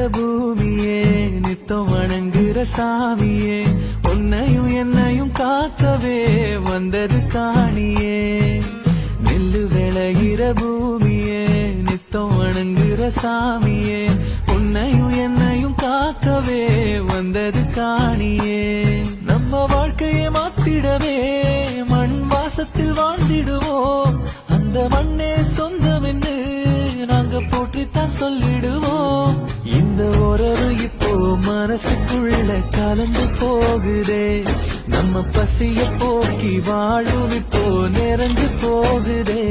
பூமியே நித்தம் வணங்குற சாமியே உன்னையும் என்னையும் காக்கவே வந்தது காணியே நெல்லு விளைகிற பூமியே நித்தம் வணங்குற சாமியே உன்னையும் என்னையும் காக்கவே வந்தது காணியே நம்ம வாழ்க்கையை மாத்திடவே மண் வாசத்தில் வாழ்ந்திடுவோம் அந்த மண்ணே சொந்தம் என்று நாங்க போற்றித்தான் சொல்லிடுவோம் இந்த உறவு இப்போ மனசுக்குள்ள கலந்து போகுதே நம்ம பசிய போக்கி வாழும் இப்போ நிறைஞ்சு போகுதே